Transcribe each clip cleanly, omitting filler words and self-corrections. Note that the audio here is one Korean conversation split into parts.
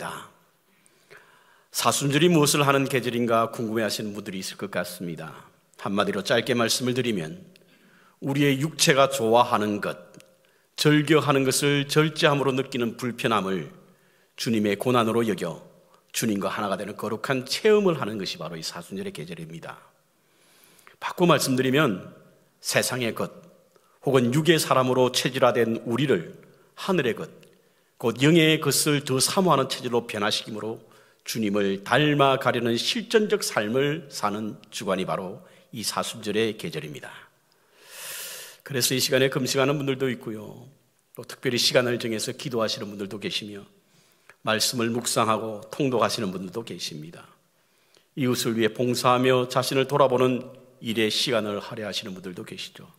계절입니다. 사순절이 무엇을 하는 계절인가 궁금해하시는 분들이 있을 것 같습니다. 한마디로 짧게 말씀을 드리면 우리의 육체가 좋아하는 것, 절겨하는 것을 절제함으로 느끼는 불편함을 주님의 고난으로 여겨 주님과 하나가 되는 거룩한 체험을 하는 것이 바로 이 사순절의 계절입니다. 바꿔 말씀드리면 세상의 것 혹은 육의 사람으로 체질화된 우리를 하늘의 것, 곧 영의 것을 더 사모하는 체질로 변화시키므로 주님을 닮아가려는 실전적 삶을 사는 주간이 바로 이 사순절의 계절입니다. 그래서 이 시간에 금식하는 분들도 있고요, 또 특별히 시간을 정해서 기도하시는 분들도 계시며 말씀을 묵상하고 통독하시는 분들도 계십니다. 이웃을 위해 봉사하며 자신을 돌아보는 일에 시간을 할애하시는 분들도 계시죠.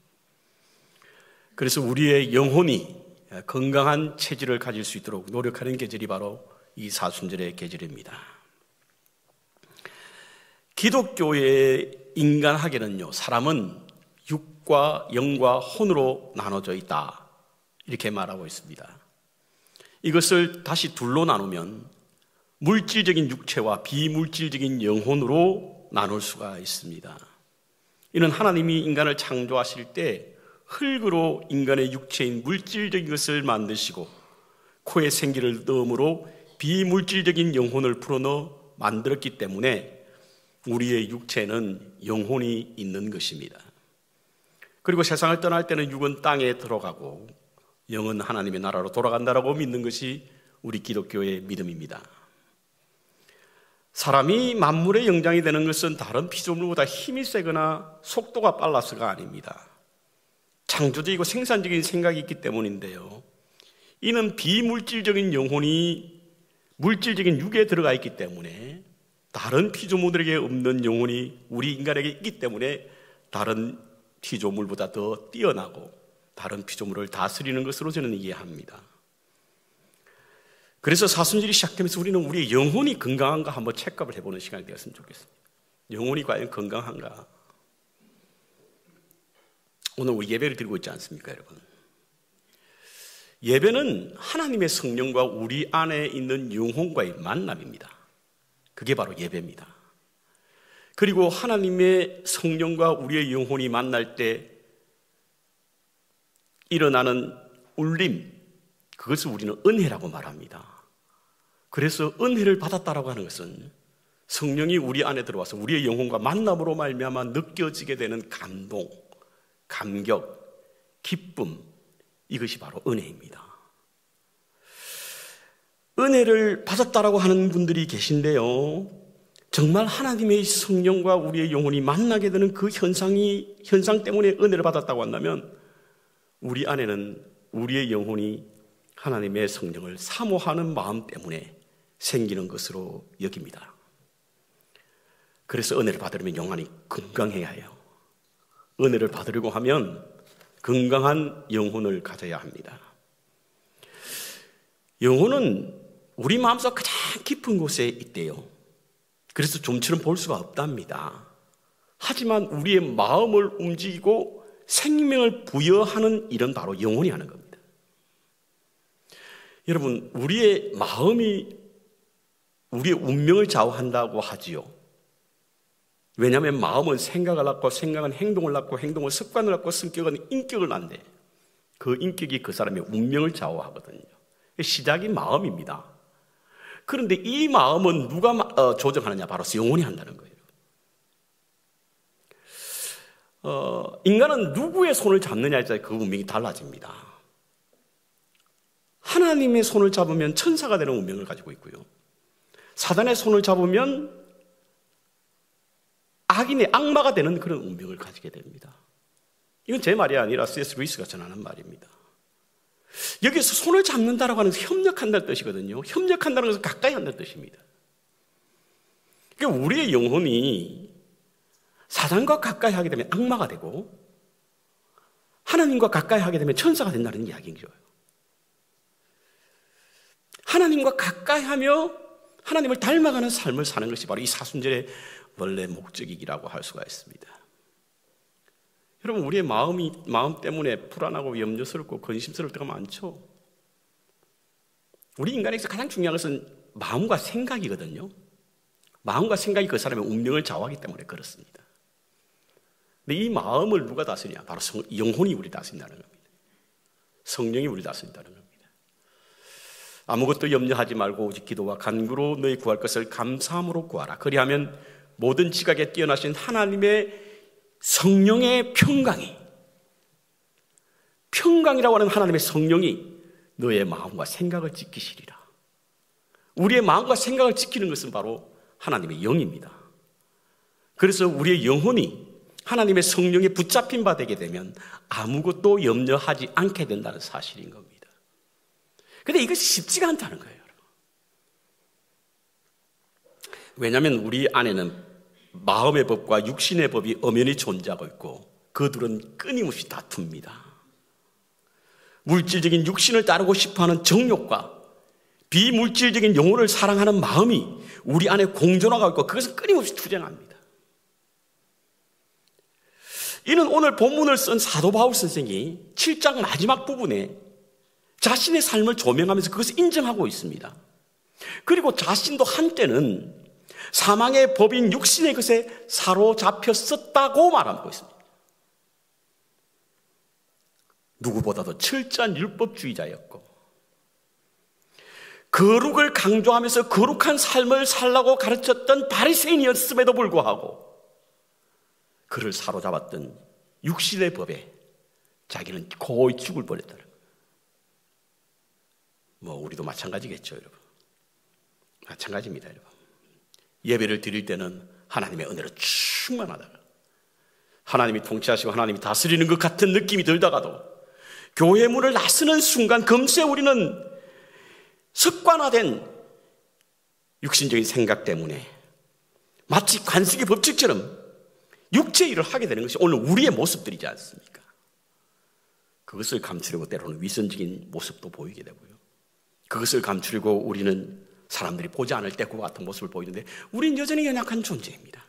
그래서 우리의 영혼이 건강한 체질을 가질 수 있도록 노력하는 계절이 바로 이 사순절의 계절입니다. 기독교의 인간학에는요, 사람은 육과 영과 혼으로 나눠져 있다, 이렇게 말하고 있습니다. 이것을 다시 둘로 나누면 물질적인 육체와 비물질적인 영혼으로 나눌 수가 있습니다. 이는 하나님이 인간을 창조하실 때 흙으로 인간의 육체인 물질적인 것을 만드시고 코에 생기를 넣음으로 비물질적인 영혼을 풀어넣어 만들었기 때문에 우리의 육체는 영혼이 있는 것입니다. 그리고 세상을 떠날 때는 육은 땅에 들어가고 영은 하나님의 나라로 돌아간다라고 믿는 것이 우리 기독교의 믿음입니다. 사람이 만물의 영장이 되는 것은 다른 피조물보다 힘이 세거나 속도가 빨라서가 아닙니다. 창조적이고 생산적인 생각이 있기 때문인데요, 이는 비물질적인 영혼이 물질적인 육에 들어가 있기 때문에 다른 피조물들에게 없는 영혼이 우리 인간에게 있기 때문에 다른 피조물보다 더 뛰어나고 다른 피조물을 다스리는 것으로 저는 이해합니다. 그래서 사순절이 시작되면서 우리는 우리의 영혼이 건강한가 한번 체크업을 해보는 시간이 되었으면 좋겠습니다. 영혼이 과연 건강한가? 오늘 우리 예배를 드리고 있지 않습니까, 여러분? 예배는 하나님의 성령과 우리 안에 있는 영혼과의 만남입니다. 그게 바로 예배입니다. 그리고 하나님의 성령과 우리의 영혼이 만날 때 일어나는 울림, 그것을 우리는 은혜라고 말합니다. 그래서 은혜를 받았다라고 하는 것은 성령이 우리 안에 들어와서 우리의 영혼과 만남으로 말미암아 느껴지게 되는 감동, 감격, 기쁨, 이것이 바로 은혜입니다. 은혜를 받았다라고 하는 분들이 계신데요, 정말 하나님의 성령과 우리의 영혼이 만나게 되는 그 현상 때문에 은혜를 받았다고 한다면 우리 안에는 우리의 영혼이 하나님의 성령을 사모하는 마음 때문에 생기는 것으로 여깁니다. 그래서 은혜를 받으려면 영혼이 건강해야 해요. 은혜를 받으려고 하면 건강한 영혼을 가져야 합니다. 영혼은 우리 마음속 가장 깊은 곳에 있대요. 그래서 좀처럼 볼 수가 없답니다. 하지만 우리의 마음을 움직이고 생명을 부여하는 일은 바로 영혼이 하는 겁니다. 여러분, 우리의 마음이 우리의 운명을 좌우한다고 하지요. 왜냐하면 마음은 생각을 낳고, 생각은 행동을 낳고, 행동은 습관을 낳고, 성격은 인격을 낳는데 그 인격이 그 사람의 운명을 좌우하거든요. 시작이 마음입니다. 그런데 이 마음은 누가 조정하느냐? 바로 영혼이 한다는 거예요. 인간은 누구의 손을 잡느냐에 따라 그 운명이 달라집니다. 하나님의 손을 잡으면 천사가 되는 운명을 가지고 있고요, 사단의 손을 잡으면 악인의 악마가 되는 그런 운명을 가지게 됩니다. 이건 제 말이 아니라 C.S. 루이스가 전하는 말입니다. 여기서 손을 잡는다라고 하는 것은 협력한다는 뜻이거든요. 협력한다는 것은 가까이 한다는 뜻입니다. 그러니까 우리의 영혼이 사단과 가까이 하게 되면 악마가 되고 하나님과 가까이 하게 되면 천사가 된다는 이야기죠. 하나님과 가까이 하며 하나님을 닮아가는 삶을 사는 것이 바로 이 사순절의 원래 목적이라고 할 수가 있습니다. 여러분, 우리의 마음 때문에 불안하고 염려스럽고 근심스러울 때가 많죠. 우리 인간에게서 가장 중요한 것은 마음과 생각이거든요. 마음과 생각이 그 사람의 운명을 좌우하기 때문에 그렇습니다. 근데 이 마음을 누가 다스리냐? 바로 영혼이 우리 다스린다는 겁니다. 성령이 우리 다스린다는 겁니다. 아무것도 염려하지 말고 오직 기도와 간구로 너희 구할 것을 감사함으로 구하라. 그리하면 모든 지각에 뛰어나신 하나님의 성령의 평강이라고 하는 하나님의 성령이 너의 마음과 생각을 지키시리라. 우리의 마음과 생각을 지키는 것은 바로 하나님의 영입니다. 그래서 우리의 영혼이 하나님의 성령에 붙잡힌 바 되게 되면 아무것도 염려하지 않게 된다는 사실인 겁니다. 그런데 이것이 쉽지가 않다는 거예요. 왜냐하면 우리 안에는 마음의 법과 육신의 법이 엄연히 존재하고 있고 그 둘은 끊임없이 다툽니다. 물질적인 육신을 따르고 싶어하는 정욕과 비물질적인 영혼을 사랑하는 마음이 우리 안에 공존하고 있고 그것은 끊임없이 투쟁합니다. 이는 오늘 본문을 쓴 사도 바울 선생이 7장 마지막 부분에 자신의 삶을 조명하면서 그것을 인정하고 있습니다. 그리고 자신도 한때는 사망의 법인 육신의 것에 사로잡혔었다고 말하고 있습니다. 누구보다도 철저한 율법주의자였고 거룩을 강조하면서 거룩한 삶을 살라고 가르쳤던 바리새인이었음에도 불구하고 그를 사로잡았던 육신의 법에 자기는 거의 죽을 뻔했다는 거예요. 뭐 우리도 마찬가지겠죠, 여러분. 마찬가지입니다, 여러분. 예배를 드릴 때는 하나님의 은혜로 충만하다가 하나님이 통치하시고 하나님이 다스리는 것 같은 느낌이 들다가도 교회 문을 나서는 순간 금세 우리는 습관화된 육신적인 생각 때문에 마치 관습의 법칙처럼 육체 일을 하게 되는 것이 오늘 우리의 모습들이지 않습니까? 그것을 감추려고 때로는 위선적인 모습도 보이게 되고요. 그것을 감추려고 우리는 사람들이 보지 않을 때 그와 같은 모습을 보이는데 우리는 여전히 연약한 존재입니다.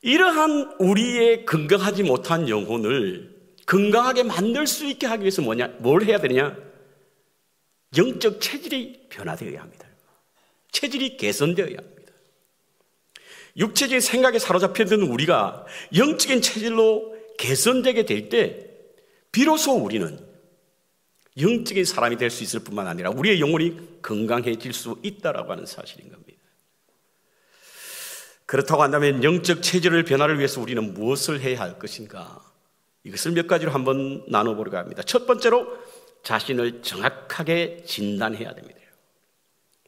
이러한 우리의 건강하지 못한 영혼을 건강하게 만들 수 있게 하기 위해서 뭘 해야 되느냐? 영적 체질이 변화되어야 합니다. 체질이 개선되어야 합니다. 육체적인 생각에 사로잡혀있는 우리가 영적인 체질로 개선되게 될 때 비로소 우리는 영적인 사람이 될 수 있을 뿐만 아니라 우리의 영혼이 건강해질 수 있다라고 하는 사실인 겁니다. 그렇다고 한다면 영적 체질의 변화를 위해서 우리는 무엇을 해야 할 것인가? 이것을 몇 가지로 한번 나눠보려고 합니다. 첫 번째로 자신을 정확하게 진단해야 됩니다.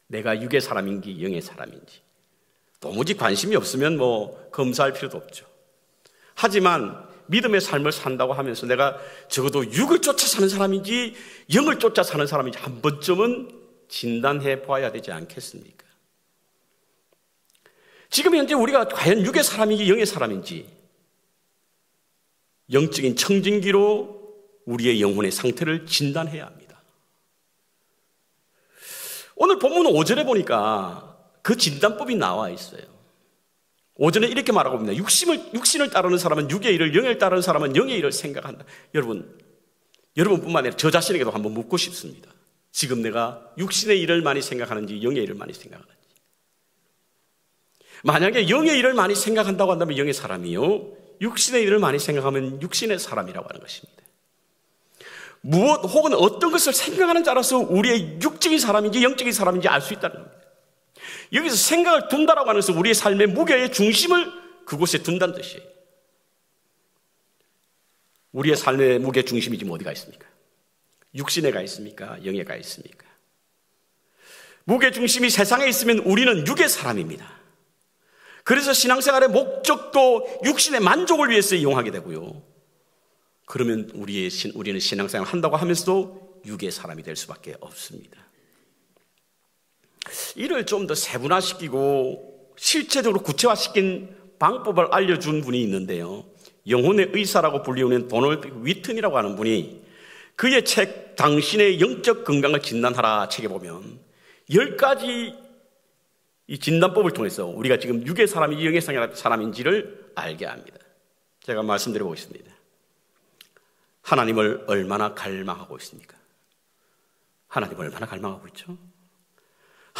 내가 육의 사람인지 영의 사람인지. 도무지 관심이 없으면 검사할 필요도 없죠. 하지만 믿음의 삶을 산다고 하면서 내가 적어도 육을 쫓아 사는 사람인지 영을 쫓아 사는 사람인지 한 번쯤은 진단해 봐야 되지 않겠습니까? 지금 현재 우리가 과연 육의 사람인지 영의 사람인지 영적인 청진기로 우리의 영혼의 상태를 진단해야 합니다. 오늘 본문 5절에 보니까 그 진단법이 나와 있어요. 5절에 이렇게 말하고 있습니다. 육신을 따르는 사람은 육의 일을, 영을 따르는 사람은 영의 일을 생각한다. 여러분뿐만 아니라 저 자신에게도 한번 묻고 싶습니다. 지금 내가 육신의 일을 많이 생각하는지 영의 일을 많이 생각하는지. 만약에 영의 일을 많이 생각한다고 한다면 영의 사람이요, 육신의 일을 많이 생각하면 육신의 사람이라고 하는 것입니다. 무엇 혹은 어떤 것을 생각하는지 알아서 우리의 육적인 사람인지 영적인 사람인지 알 수 있다는 겁니다. 여기서 생각을 둔다라고 하면서 우리의 삶의 무게의 중심을 그곳에 둔다는 뜻이에요. 우리의 삶의 무게 중심이 지금 어디가 있습니까? 육신에가 있습니까? 영에가 있습니까? 무게 중심이 세상에 있으면 우리는 육의 사람입니다. 그래서 신앙생활의 목적도 육신의 만족을 위해서 이용하게 되고요. 그러면 우리는 신앙생활을 한다고 하면서도 육의 사람이 될 수밖에 없습니다. 이를 좀 더 세분화시키고 실체적으로 구체화시킨 방법을 알려준 분이 있는데요. 영혼의 의사라고 불리우는 도널드 위튼이라고 하는 분이 그의 책 당신의 영적 건강을 진단하라 책에 보면 10가지 이 진단법을 통해서 우리가 지금 육의 사람인지 영의 사람인지를 알게 합니다. 제가 말씀드려 보겠습니다. 하나님을 얼마나 갈망하고 있습니까? 하나님을 얼마나 갈망하고 있죠?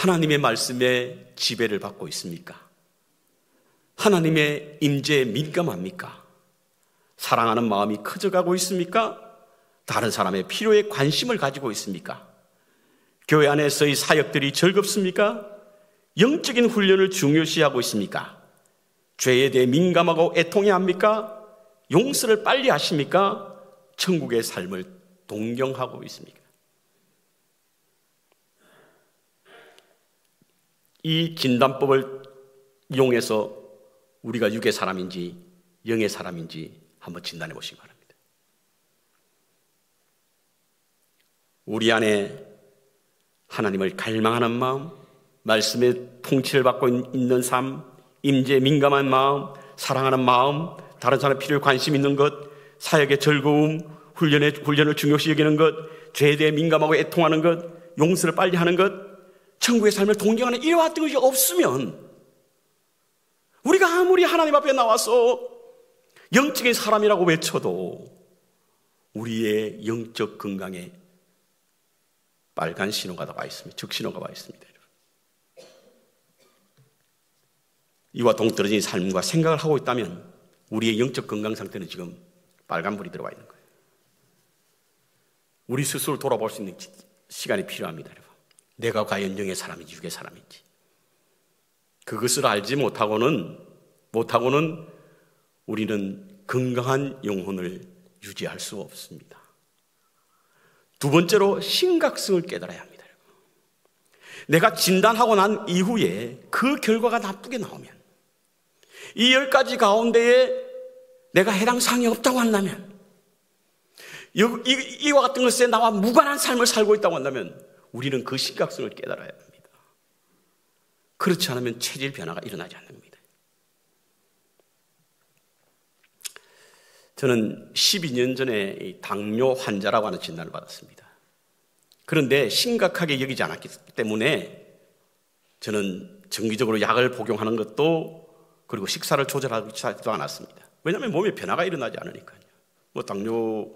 하나님의 말씀에 지배를 받고 있습니까? 하나님의 임재에 민감합니까? 사랑하는 마음이 커져가고 있습니까? 다른 사람의 필요에 관심을 가지고 있습니까? 교회 안에서의 사역들이 즐겁습니까? 영적인 훈련을 중요시하고 있습니까? 죄에 대해 민감하고 애통해합니까? 용서를 빨리 하십니까? 천국의 삶을 동경하고 있습니까? 이 진단법을 이용해서 우리가 육의 사람인지 영의 사람인지 한번 진단해 보시기 바랍니다. 우리 안에 하나님을 갈망하는 마음, 말씀의 통치를 받고 있는 삶, 임재에 민감한 마음, 사랑하는 마음, 다른 사람의 필요에 관심 있는 것, 사역의 즐거움, 훈련을 중요시 여기는 것, 죄에 대해 민감하고 애통하는 것, 용서를 빨리 하는 것, 천국의 삶을 동경하는 이와 같은 것이 없으면 우리가 아무리 하나님 앞에 나와서 영적인 사람이라고 외쳐도 우리의 영적 건강에 빨간 신호가 와 있습니다. 적신호가 와 있습니다. 이와 동떨어진 삶과 생각을 하고 있다면 우리의 영적 건강 상태는 지금 빨간불이 들어와 있는 거예요. 우리 스스로 돌아볼 수 있는 시간이 필요합니다. 여러분. 내가 과연 영의 사람인지 육의 사람인지 그것을 알지 못하고는 우리는 건강한 영혼을 유지할 수 없습니다. 두 번째로 심각성을 깨달아야 합니다. 내가 진단하고 난 이후에 그 결과가 나쁘게 나오면 이 10가지 가운데에 내가 해당 사항이 없다고 한다면 이와 같은 것에 나와 무관한 삶을 살고 있다고 한다면 우리는 그 심각성을 깨달아야 합니다. 그렇지 않으면 체질 변화가 일어나지 않습니다. 저는 12년 전에 당뇨 환자라고 하는 진단을 받았습니다. 그런데 심각하게 여기지 않았기 때문에 저는 정기적으로 약을 복용하는 것도 그리고 식사를 조절하지도 않았습니다. 왜냐하면 몸에 변화가 일어나지 않으니까요. 당뇨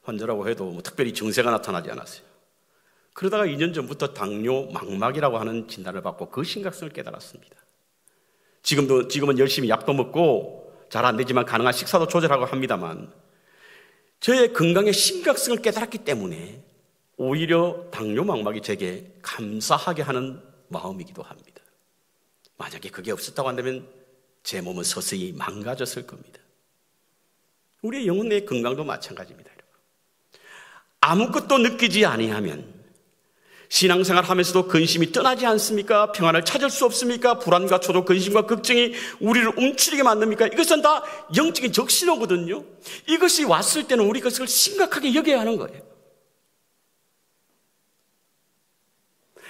환자라고 해도 특별히 증세가 나타나지 않았어요. 그러다가 2년 전부터 당뇨 망막이라고 하는 진단을 받고 그 심각성을 깨달았습니다. 지금은 열심히 약도 먹고 잘 안 되지만 가능한 식사도 조절하고 합니다만 저의 건강의 심각성을 깨달았기 때문에 오히려 당뇨 망막이 제게 감사하게 하는 마음이기도 합니다. 만약에 그게 없었다고 한다면 제 몸은 서서히 망가졌을 겁니다. 우리의 영혼의 건강도 마찬가지입니다. 여러분. 아무것도 느끼지 아니하면 신앙생활 하면서도 근심이 떠나지 않습니까? 평안을 찾을 수 없습니까? 불안과 초조, 근심과 걱정이 우리를 움츠리게 만듭니까? 이것은 다 영적인 적신호거든요. 이것이 왔을 때는 우리 그것을 심각하게 여겨야 하는 거예요.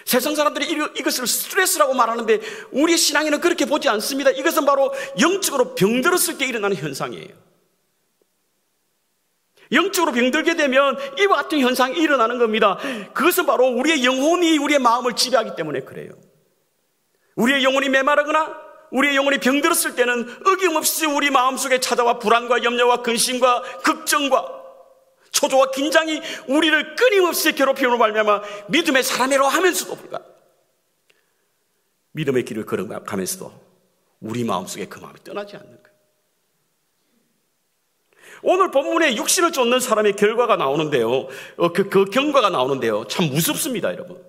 세상 사람들이 이것을 스트레스라고 말하는데 우리의 신앙에는 그렇게 보지 않습니다. 이것은 바로 영적으로 병들었을 때 일어나는 현상이에요. 영적으로 병들게 되면 이와 같은 현상이 일어나는 겁니다. 그것은 바로 우리의 영혼이 우리의 마음을 지배하기 때문에 그래요. 우리의 영혼이 메마르거나 우리의 영혼이 병들었을 때는 어김없이 우리 마음속에 찾아와 불안과 염려와 근심과 걱정과 초조와 긴장이 우리를 끊임없이 괴롭힘으로 말미암아 믿음의 사람이라고 하면서도 불구하고 믿음의 길을 걸어가면서도 우리 마음속에 그 마음이 떠나지 않는 거예요. 오늘 본문에 육신을 쫓는 사람의 결과가 나오는데요. 그 경과가 나오는데요. 참 무섭습니다, 여러분.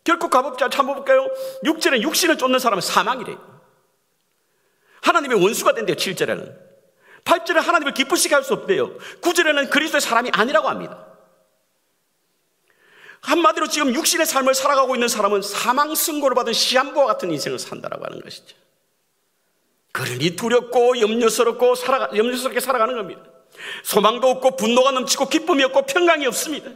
결코 참아볼까요? 6절에 육신을 쫓는 사람은 사망이래요. 하나님의 원수가 된대요, 7절에는. 8절에 하나님을 기쁘시게 할 수 없대요. 9절에는 그리스도의 사람이 아니라고 합니다. 한마디로 지금 육신의 삶을 살아가고 있는 사람은 사망 선고를 받은 시한부와 같은 인생을 산다라고 하는 것이죠. 그러니 두렵고 염려스럽게 살아가는 겁니다. 소망도 없고 분노가 넘치고 기쁨이 없고 평강이 없습니다.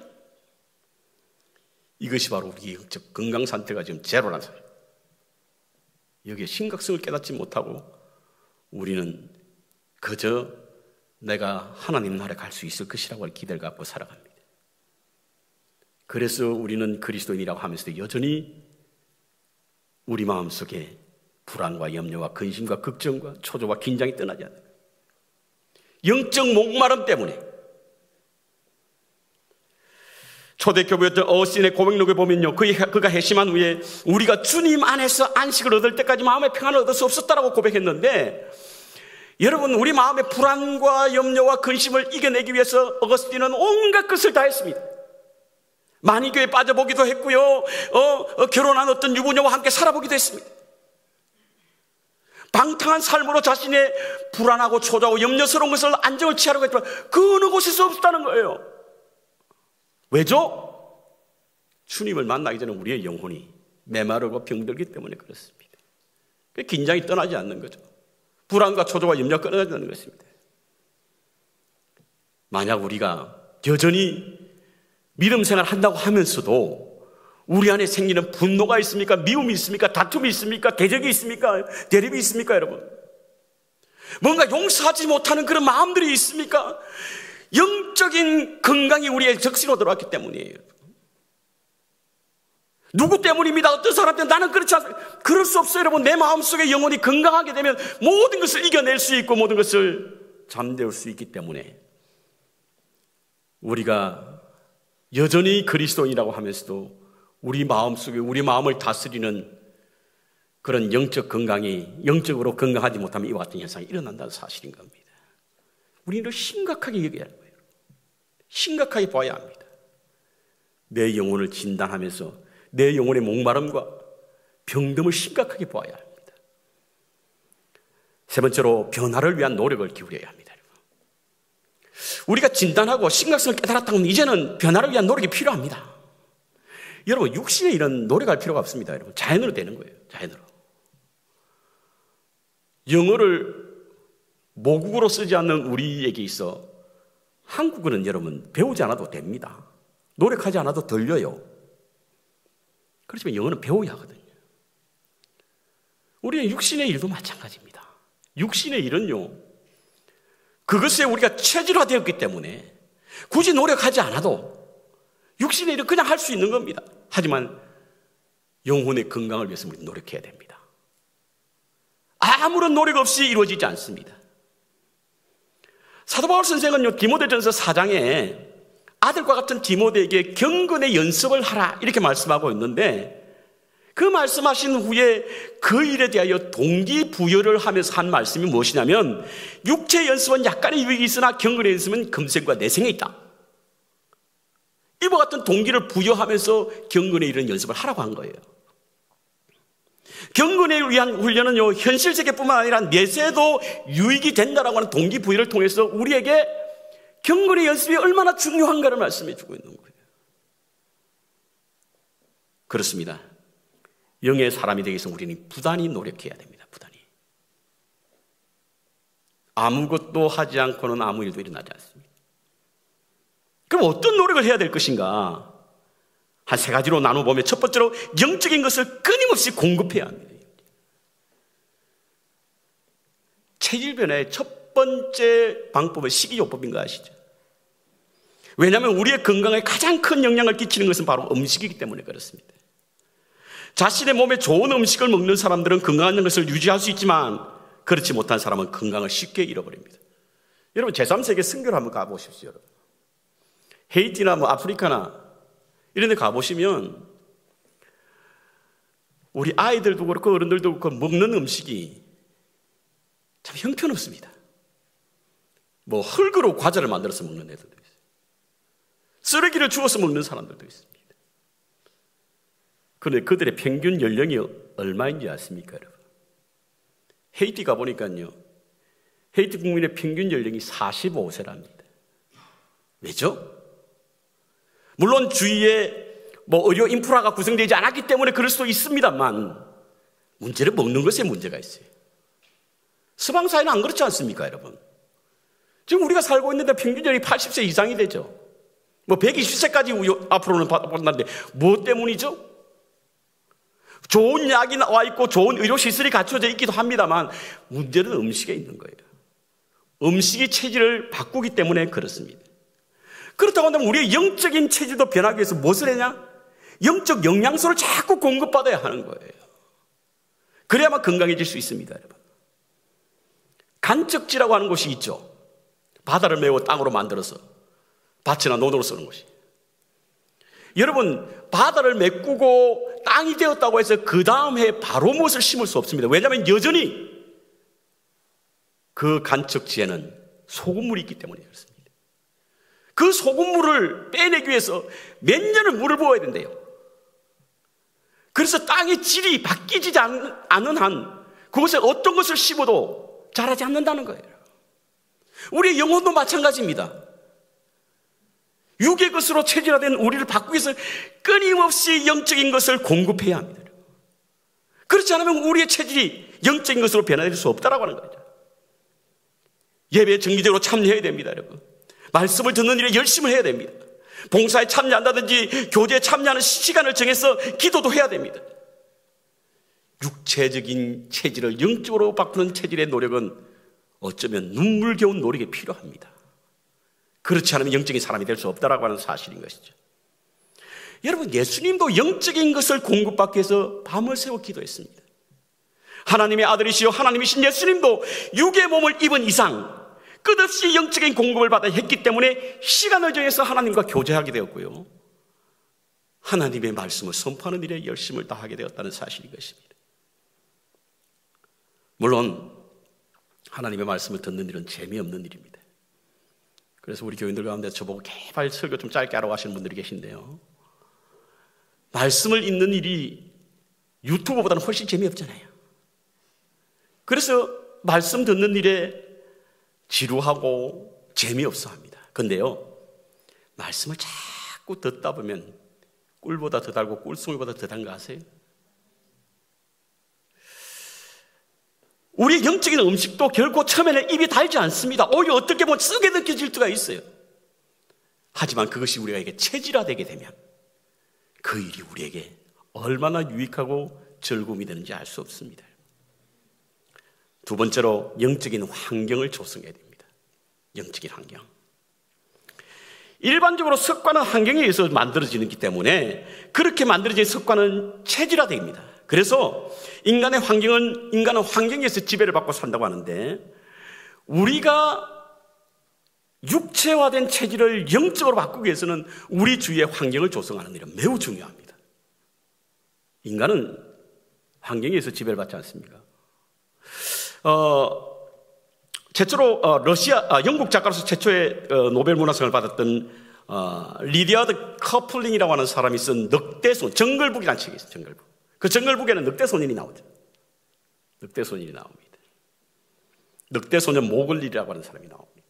이것이 바로 우리 영적 건강 상태가 지금 제로라는 소리예요. 여기에 심각성을 깨닫지 못하고 우리는 그저 내가 하나님 나라에 갈 수 있을 것이라고 기대를 갖고 살아갑니다. 그래서 우리는 그리스도인이라고 하면서도 여전히 우리 마음속에 불안과 염려와 근심과 걱정과 초조와 긴장이 떠나지 않는 거예요. 영적 목마름 때문에 초대교회였던 어거스틴의 고백록에 보면요, 그가 회심한 후에 우리가 주님 안에서 안식을 얻을 때까지 마음의 평안을 얻을 수 없었다라고 고백했는데, 여러분, 우리 마음의 불안과 염려와 근심을 이겨내기 위해서 어거스틴은 온갖 것을 다 했습니다. 만이교에 빠져보기도 했고요, 결혼한 어떤 유부녀와 함께 살아보기도 했습니다. 방탕한 삶으로 자신의 불안하고 초조하고 염려스러운 것을 안정을 취하려고 했지만 그 어느 곳에서 없었다는 거예요. 왜죠? 주님을 만나기 전에 우리의 영혼이 메마르고 병들기 때문에 그렇습니다. 긴장이 떠나지 않는 거죠. 불안과 초조와 염려가 떠나지 않는 것입니다. 만약 우리가 여전히 믿음 생활을 한다고 하면서도 우리 안에 생기는 분노가 있습니까? 미움이 있습니까? 다툼이 있습니까? 대적이 있습니까? 대립이 있습니까, 여러분? 뭔가 용서하지 못하는 그런 마음들이 있습니까? 영적인 건강이 우리의 적신으로 들어왔기 때문이에요. 누구 때문입니다. 어떤 사람 때문에 나는 그렇지 않습니다. 그럴 수 없어요, 여러분. 내 마음속에 영혼이 건강하게 되면 모든 것을 이겨낼 수 있고 모든 것을 잠재울 수 있기 때문에 우리가 여전히 그리스도인이라고 하면서도 우리 마음속에 우리 마음을 다스리는 그런 영적 건강이 영적으로 건강하지 못하면 이와 같은 현상이 일어난다는 사실인 겁니다. 우리는 심각하게 여겨야 하는 거예요. 심각하게 봐야 합니다. 내 영혼을 진단하면서 내 영혼의 목마름과 병듦을 심각하게 봐야 합니다. 세 번째로 변화를 위한 노력을 기울여야 합니다. 우리가 진단하고 심각성을 깨달았다면 이제는 변화를 위한 노력이 필요합니다. 여러분, 육신에 이런 노력할 필요가 없습니다. 여러분, 자연으로 되는 거예요. 자연으로. 영어를 모국어로 쓰지 않는 우리에게 있어 한국어는 여러분 배우지 않아도 됩니다. 노력하지 않아도 들려요. 그렇지만 영어는 배워야 하거든요. 우리는 육신의 일도 마찬가지입니다. 육신의 일은요, 그것에 우리가 체질화되었기 때문에 굳이 노력하지 않아도 육신의 일은 그냥 할 수 있는 겁니다. 하지만 영혼의 건강을 위해서 우리는 노력해야 됩니다. 아무런 노력 없이 이루어지지 않습니다. 사도 바울 선생은요, 디모데전서 4장에 아들과 같은 디모데에게 경건의 연습을 하라 이렇게 말씀하고 있는데, 그 말씀하신 후에 그 일에 대하여 동기부여를 하면서 한 말씀이 무엇이냐면, 육체 연습은 약간의 유익이 있으나 경건의 연습은 금생과 내생에 있다. 이와 같은 동기를 부여하면서 경건에 이런 연습을 하라고 한 거예요. 경건에 위한 훈련은요, 현실 세계뿐만 아니라 내세도 유익이 된다라고 하는 동기부여를 통해서 우리에게 경건의 연습이 얼마나 중요한가를 말씀해 주고 있는 거예요. 그렇습니다. 영의 사람이 되기 위해서 우리는 부단히 노력해야 됩니다. 부단히. 아무것도 하지 않고는 아무 일도 일어나지 않습니다. 그럼 어떤 노력을 해야 될 것인가? 한 세 가지로 나눠보면, 첫 번째로 영적인 것을 끊임없이 공급해야 합니다. 체질 변화의 첫 번째 방법은 식이요법인 거 아시죠? 왜냐하면 우리의 건강에 가장 큰 영향을 끼치는 것은 바로 음식이기 때문에 그렇습니다. 자신의 몸에 좋은 음식을 먹는 사람들은 건강한 것을 유지할 수 있지만, 그렇지 못한 사람은 건강을 쉽게 잃어버립니다. 여러분, 제3세계 선교를 한번 가보십시오. 여러분. 헤이티나 아프리카나 이런 데 가보시면 우리 아이들도 그렇고 어른들도 그렇고 먹는 음식이 참 형편없습니다. 뭐 흙으로 과자를 만들어서 먹는 애들도 있어요. 쓰레기를 주워서 먹는 사람들도 있습니다. 그런데 그들의 평균 연령이 얼마인지 아십니까, 여러분? 헤이티 가보니까요, 헤이티 국민의 평균 연령이 45세랍니다. 왜죠? 물론 주위에 의료 인프라가 구성되지 않았기 때문에 그럴 수도 있습니다만, 문제는 먹는 것에 문제가 있어요. 서방 사회는 안 그렇지 않습니까, 여러분? 지금 우리가 살고 있는데 평균 연령이 80세 이상이 되죠. 120세까지 앞으로는 본다는데 무엇 때문이죠? 좋은 약이 나와 있고 좋은 의료시설이 갖춰져 있기도 합니다만, 문제는 음식에 있는 거예요. 음식이 체질을 바꾸기 때문에 그렇습니다. 그렇다고 한다면 우리의 영적인 체질도 변하기 위해서 무엇을 하냐? 영적 영양소를 자꾸 공급받아야 하는 거예요. 그래야만 건강해질 수 있습니다, 여러분. 간척지라고 하는 곳이 있죠. 바다를 메워 땅으로 만들어서 밭이나 논으로 쓰는 곳이. 여러분, 바다를 메꾸고 땅이 되었다고 해서 그 다음 해에 바로 무엇을 심을 수 없습니다. 왜냐하면 여전히 그 간척지에는 소금물이 있기 때문에 그렇습니다. 그 소금물을 빼내기 위해서 몇 년을 물을 부어야 된대요. 그래서 땅의 질이 바뀌지 않는 한 그곳에 어떤 것을 심어도 자라지 않는다는 거예요. 우리의 영혼도 마찬가지입니다. 육의 것으로 체질화된 우리를 바꾸기 위해서 끊임없이 영적인 것을 공급해야 합니다. 그렇지 않으면 우리의 체질이 영적인 것으로 변화될 수 없다라고 하는 거죠. 예배에 정기적으로 참여해야 됩니다, 여러분. 말씀을 듣는 일에 열심을 해야 됩니다. 봉사에 참여한다든지 교제에 참여하는 시간을 정해서 기도도 해야 됩니다. 육체적인 체질을 영적으로 바꾸는 체질의 노력은 어쩌면 눈물겨운 노력이 필요합니다. 그렇지 않으면 영적인 사람이 될 수 없다라고 하는 사실인 것이죠. 여러분, 예수님도 영적인 것을 공급받기 위해서 밤을 새워 기도했습니다. 하나님의 아들이시요 하나님이신 예수님도 육의 몸을 입은 이상 끝없이 영적인 공급을 받아 했기 때문에 시간을 정해서 하나님과 교제하게 되었고요, 하나님의 말씀을 선포하는 일에 열심을 다하게 되었다는 사실인 것입니다. 물론 하나님의 말씀을 듣는 일은 재미없는 일입니다. 그래서 우리 교인들 가운데 저보고 개발 설교 좀 짧게 하라고 하시는 분들이 계신데요, 말씀을 읽는 일이 유튜브보다는 훨씬 재미없잖아요. 그래서 말씀 듣는 일에 지루하고 재미없어 합니다. 그런데요, 말씀을 자꾸 듣다 보면 꿀보다 더 달고 꿀송이보다 더 단 거 아세요? 우리 영적인 음식도 결코 처음에는 입이 달지 않습니다. 오히려 어떻게 보면 쓰게 느껴질 때가 있어요. 하지만 그것이 우리에게 체질화되게 되면 그 일이 우리에게 얼마나 유익하고 즐거움이 되는지 알 수 없습니다. 두 번째로 영적인 환경을 조성해야 됩니다. 영적인 환경. 일반적으로 습관은 환경에 의해서 만들어지기 때문에 그렇게 만들어진 습관은 체질화됩니다. 그래서 인간은 환경에서 지배를 받고 산다고 하는데, 우리가 육체화된 체질을 영적으로 바꾸기 위해서는 우리 주위의 환경을 조성하는 일은 매우 중요합니다. 인간은 환경에 의해서 지배를 받지 않습니까? 최초로 영국 작가로서 최초의 노벨 문학상을 받았던 리디아드 커플링이라고 하는 사람이 쓴 늑대손, 정글북이라는 책이 있어요. 정글북. 그 정글북에는 늑대손인이 나오죠. 늑대손인이 나옵니다. 늑대소년 모글리라고 하는 사람이 나옵니다.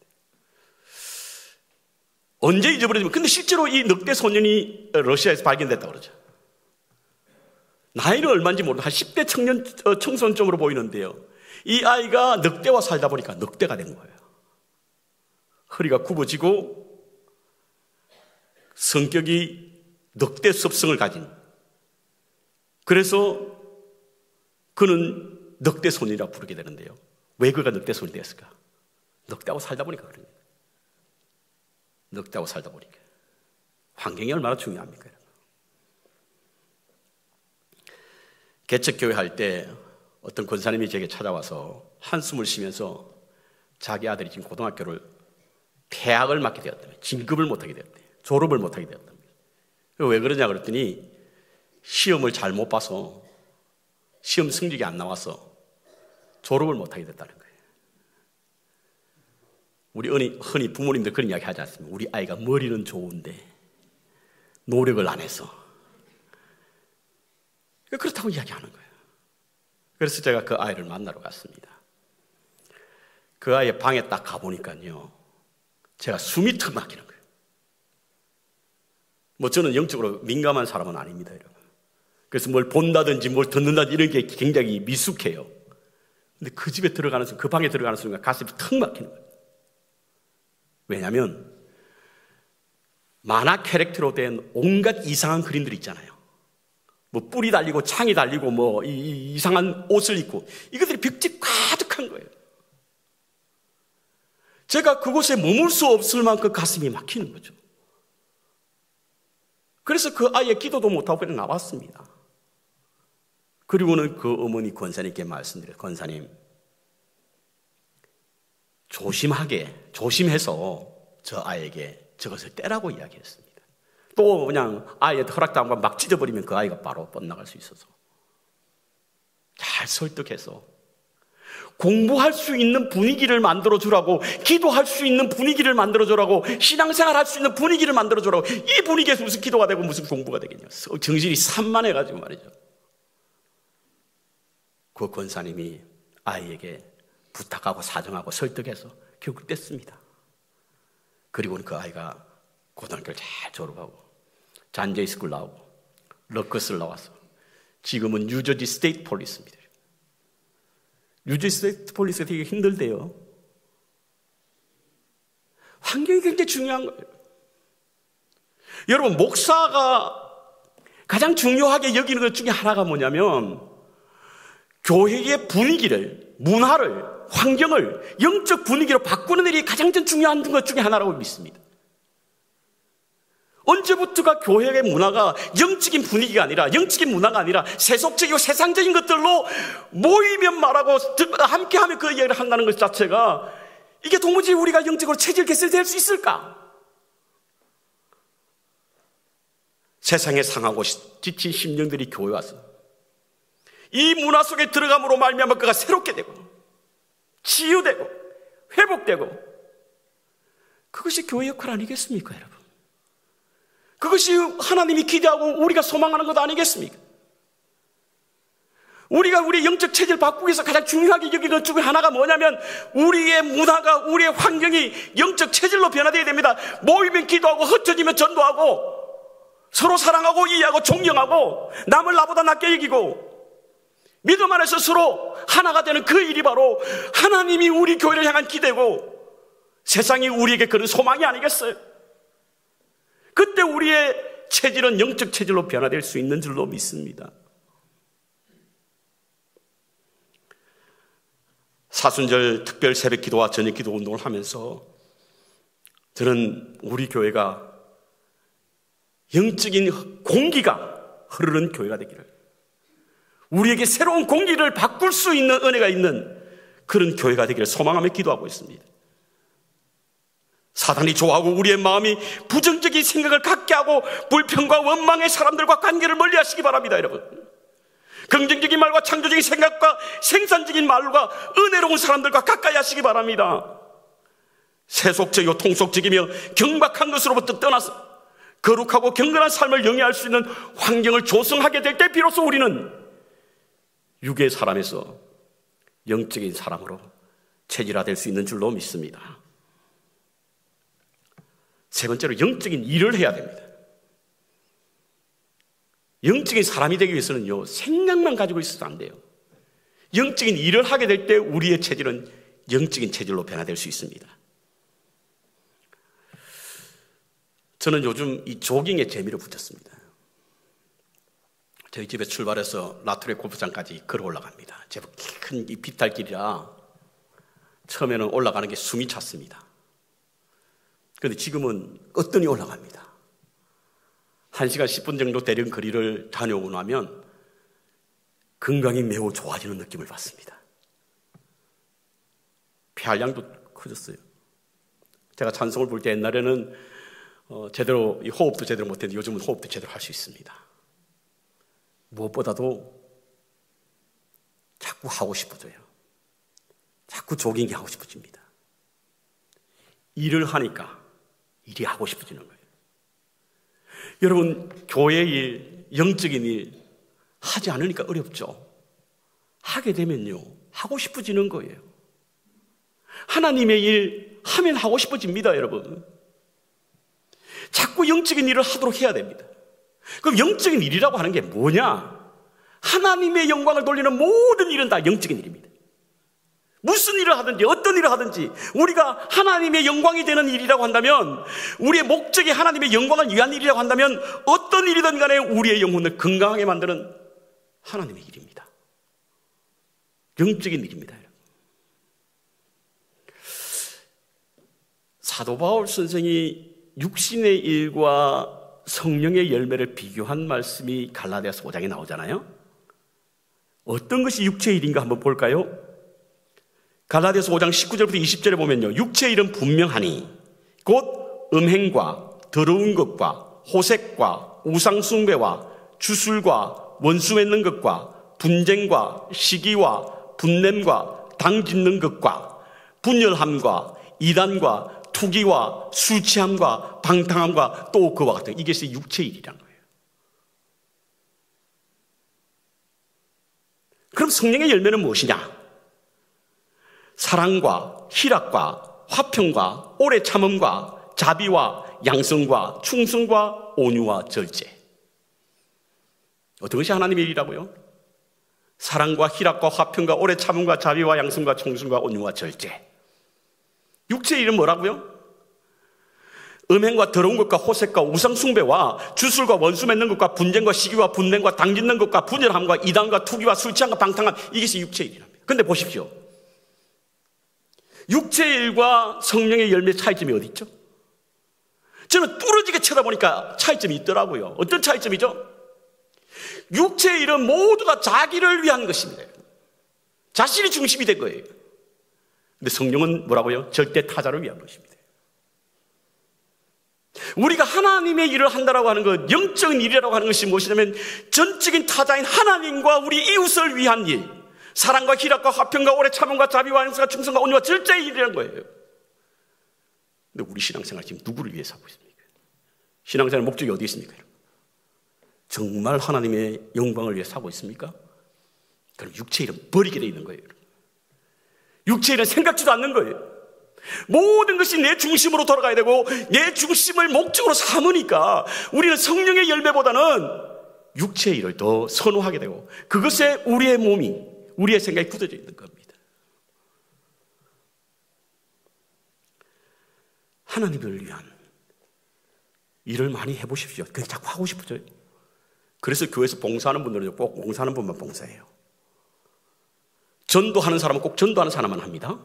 언제 잊어버리지만, 근데 실제로 이 늑대소년이 러시아에서 발견됐다고 그러죠. 나이는 얼마인지 모르고 한 10대 청소년쯤으로 보이는데요, 이 아이가 늑대와 살다 보니까 늑대가 된 거예요. 허리가 굽어지고 성격이 늑대 습성을 가진, 그래서 그는 늑대손이라고 부르게 되는데요. 왜 그가 늑대손이 되었을까? 늑대하고 살다 보니까 그런 거예요. 늑대하고 살다 보니까. 환경이 얼마나 중요합니까? 개척교회 할 때 어떤 권사님이 제게 찾아와서 한숨을 쉬면서 자기 아들이 지금 고등학교를 폐학을 맞게 되었다며, 진급을 못하게 되었대요. 졸업을 못하게 되었답니다. 왜 그러냐 그랬더니 시험을 잘 못 봐서 시험 성적이 안 나와서 졸업을 못하게 됐다는 거예요. 우리 흔히 부모님들 그런 이야기 하지 않습니까? 우리 아이가 머리는 좋은데 노력을 안 해서. 그렇다고 이야기하는 거예요. 그래서 제가 그 아이를 만나러 갔습니다. 그 아이의 방에 딱 가보니까요, 제가 숨이 턱 막히는 거예요. 뭐 저는 영적으로 민감한 사람은 아닙니다, 여러분. 그래서 뭘 본다든지 뭘 듣는다든지 이런 게 굉장히 미숙해요. 근데 그 집에 들어가는 순간, 그 방에 들어가는 순간 가슴이 턱 막히는 거예요. 왜냐하면 만화 캐릭터로 된 온갖 이상한 그림들이 있잖아요. 뭐 뿔이 달리고 창이 달리고 뭐 이상한 옷을 입고, 이것들이 벽지 가득한 거예요. 제가 그곳에 머물 수 없을 만큼 가슴이 막히는 거죠. 그래서 그 아이의 기도도 못하고 그냥 나왔습니다. 그리고는 그 어머니 권사님께 말씀드려요. 권사님, 조심해서 저 아이에게 저것을 떼라고 이야기했습니다. 또 그냥 아이한테 허락도 안 받고 막 찢어버리면 그 아이가 바로 뻗나갈 수 있어서 잘 설득해서 공부할 수 있는 분위기를 만들어주라고, 기도할 수 있는 분위기를 만들어주라고, 신앙생활 할 수 있는 분위기를 만들어주라고. 이 분위기에서 무슨 기도가 되고 무슨 공부가 되겠냐. 정신이 산만해가지고 말이죠. 그 권사님이 아이에게 부탁하고 사정하고 설득해서 결국 뗐습니다. 그리고는 그 아이가 고등학교를 잘 졸업하고 잔제이 스쿨 나오고 러커스를 나와서 지금은 뉴저지 스테이트 폴리스입니다. 뉴저지 스테이트 폴리스가 되게 힘들대요. 환경이 굉장히 중요한 거예요. 여러분, 목사가 가장 중요하게 여기는 것 중에 하나가 뭐냐면 교회의 분위기를, 문화를, 환경을 영적 분위기로 바꾸는 일이 가장 중요한 것 중에 하나라고 믿습니다. 언제부터가 교회의 문화가 영적인 분위기가 아니라, 영적인 문화가 아니라 세속적이고 세상적인 것들로 모이면 말하고 함께하면 그 이야기를 한다는 것 자체가 이게 도무지 우리가 영적으로 체질 개선될 수 있을까? 세상에 상하고 지친 심령들이 교회 와서 이 문화 속에 들어감으로 말미암아 그가 새롭게 되고 치유되고 회복되고, 그것이 교회 역할 아니겠습니까, 여러분? 그것이 하나님이 기대하고 우리가 소망하는 것 아니겠습니까? 우리가 우리의 영적 체질을 바꾸기 위해서 가장 중요하게 여기는 것 중에 하나가 뭐냐면 우리의 문화가, 우리의 환경이 영적 체질로 변화되어야 됩니다. 모이면 기도하고 흩어지면 전도하고 서로 사랑하고 이해하고 존경하고 남을 나보다 낫게 여기고 믿음 안에서 서로 하나가 되는 그 일이 바로 하나님이 우리 교회를 향한 기대고 세상이 우리에게 그런 소망이 아니겠어요? 그때 우리의 체질은 영적 체질로 변화될 수 있는 줄로 믿습니다. 사순절 특별 새벽 기도와 저녁 기도 운동을 하면서 저는 우리 교회가 영적인 공기가 흐르는 교회가 되기를, 우리에게 새로운 공기를 바꿀 수 있는 은혜가 있는 그런 교회가 되기를 소망하며 기도하고 있습니다. 사단이 좋아하고 우리의 마음이 부정적인 생각을 갖게 하고 불평과 원망의 사람들과 관계를 멀리 하시기 바랍니다, 여러분. 긍정적인 말과 창조적인 생각과 생산적인 말과 은혜로운 사람들과 가까이 하시기 바랍니다. 세속적이고 통속적이며 경박한 것으로부터 떠나서 거룩하고 경건한 삶을 영위할 수 있는 환경을 조성하게 될 때 비로소 우리는 육의 사람에서 영적인 사람으로 체질화될 수 있는 줄로 믿습니다. 세 번째로 영적인 일을 해야 됩니다. 영적인 사람이 되기 위해서는요, 생각만 가지고 있어도 안 돼요. 영적인 일을 하게 될 때 우리의 체질은 영적인 체질로 변화될 수 있습니다. 저는 요즘 이 조깅에 재미를 붙였습니다. 저희 집에 출발해서 라투레 골프장까지 걸어 올라갑니다. 제법 큰 이 비탈길이라 처음에는 올라가는 게 숨이 찼습니다. 그런데 지금은 어떠니 올라갑니다. 1시간 10분 정도 되는 거리를 다녀오고 나면 건강이 매우 좋아지는 느낌을 받습니다. 폐활량도 커졌어요. 제가 찬송을 볼 때 옛날에는 제대로 호흡도 제대로 못했는데 요즘은 호흡도 제대로 할 수 있습니다. 무엇보다도 자꾸 하고 싶어져요. 자꾸 조깅이 하고 싶어집니다. 일을 하니까 일이 하고 싶어지는 거예요. 여러분, 교회 일, 영적인 일 하지 않으니까 어렵죠. 하게 되면요, 하고 싶어지는 거예요. 하나님의 일 하면 하고 싶어집니다, 여러분. 자꾸 영적인 일을 하도록 해야 됩니다. 그럼 영적인 일이라고 하는 게 뭐냐? 하나님의 영광을 돌리는 모든 일은 다 영적인 일입니다. 무슨 일을 하든지 어떤 일을 하든지 우리가 하나님의 영광이 되는 일이라고 한다면, 우리의 목적이 하나님의 영광을 위한 일이라고 한다면 어떤 일이든 간에 우리의 영혼을 건강하게 만드는 하나님의 일입니다. 영적인 일입니다. 사도 바울 선생이 육신의 일과 성령의 열매를 비교한 말씀이 갈라디아서 5장에 나오잖아요. 어떤 것이 육체의 일인가 한번 볼까요? 갈라디아서 5장 19절부터 20절에 보면요, 육체의 일은 분명하니 곧 음행과 더러운 것과 호색과 우상숭배와 주술과 원수 맺는 것과 분쟁과 시기와 분냄과 당짓는 것과 분열함과 이단과 투기와 술 취함과 방탕함과 또 그와 같은 이것이 육체의 일이라는 거예요. 그럼 성령의 열매는 무엇이냐? 사랑과 희락과 화평과 오래 참음과 자비와 양성과 충성과 온유와 절제. 어떤 것이 하나님의 일이라고요? 사랑과 희락과 화평과 오래 참음과 자비와 양성과 충성과 온유와 절제. 육체의 일은 뭐라고요? 음행과 더러운 것과 호색과 우상숭배와 주술과 원수 맺는 것과 분쟁과 시기와 분냄과 당짓는 것과 분열함과 이단과 투기와 술 취함과 방탕함, 이것이 육체의 일입니다. 그런데 보십시오, 육체의 일과 성령의 열매의 차이점이 어디 있죠? 저는 뚫어지게 쳐다보니까 차이점이 있더라고요. 어떤 차이점이죠? 육체의 일은 모두 다 자기를 위한 것입니다. 자신이 중심이 된 거예요. 근데 성령은 뭐라고요? 절대 타자를 위한 것입니다. 우리가 하나님의 일을 한다라고 하는 것, 영적인 일이라고 하는 것이 무엇이냐면 전적인 타자인 하나님과 우리 이웃을 위한 일, 사랑과 희락과 화평과 오래 참음과 자비와 양성과 충성과 온유와 절제의 일이라는 거예요. 근데 우리 신앙생활 지금 누구를 위해서 하고 있습니까? 신앙생활 목적이 어디 있습니까? 정말 하나님의 영광을 위해서 하고 있습니까? 그럼 육체의 일은 버리게 되어 있는 거예요. 육체의 일은 생각지도 않는 거예요. 모든 것이 내 중심으로 돌아가야 되고 내 중심을 목적으로 삼으니까 우리는 성령의 열매보다는 육체의 일을 더 선호하게 되고 그것에 우리의 몸이, 우리의 생각이 굳어져 있는 겁니다. 하나님을 위한 일을 많이 해보십시오. 그냥 자꾸 하고 싶어져요. 그래서 교회에서 봉사하는 분들은 꼭 봉사하는 분만 봉사해요. 전도하는 사람은 꼭 전도하는 사람만 합니다.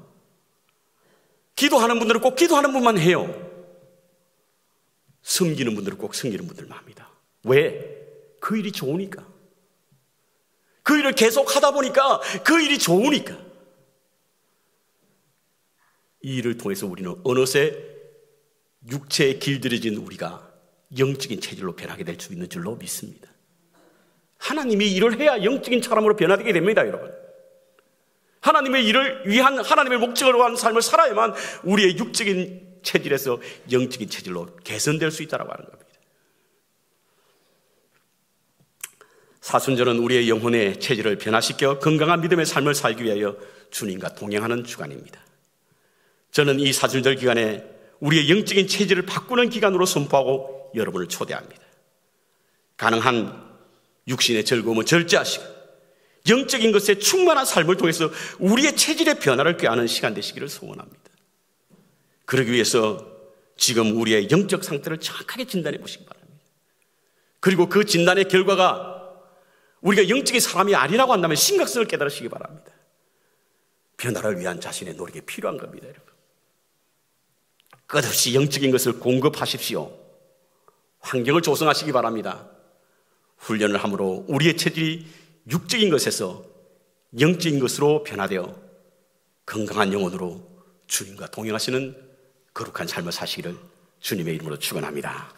기도하는 분들은 꼭 기도하는 분만 해요. 섬기는 분들은 꼭 섬기는 분들만 합니다. 왜? 그 일이 좋으니까. 그 일을 계속 하다 보니까 그 일이 좋으니까. 이 일을 통해서 우리는 어느새 육체에 길들여진 우리가 영적인 체질로 변하게 될 수 있는 줄로 믿습니다. 하나님이 일을 해야 영적인 사람으로 변화되게 됩니다, 여러분. 하나님의 일을 위한, 하나님의 목적을 위한 삶을 살아야만 우리의 육적인 체질에서 영적인 체질로 개선될 수 있다고 하는 겁니다. 사순절은 우리의 영혼의 체질을 변화시켜 건강한 믿음의 삶을 살기 위하여 주님과 동행하는 주간입니다. 저는 이 사순절 기간에 우리의 영적인 체질을 바꾸는 기간으로 선포하고 여러분을 초대합니다. 가능한 육신의 즐거움을 절제하시고 영적인 것에 충만한 삶을 통해서 우리의 체질의 변화를 꾀하는 시간 되시기를 소원합니다. 그러기 위해서 지금 우리의 영적 상태를 정확하게 진단해 보시기 바랍니다. 그리고 그 진단의 결과가 우리가 영적인 사람이 아니라고 한다면 심각성을 깨달으시기 바랍니다. 변화를 위한 자신의 노력이 필요한 겁니다, 여러분. 끝없이 영적인 것을 공급하십시오. 환경을 조성하시기 바랍니다. 훈련을 함으로 우리의 체질이 육적인 것에서 영적인 것으로 변화되어 건강한 영혼으로 주님과 동행하시는 거룩한 삶을 사시기를 주님의 이름으로 축원합니다.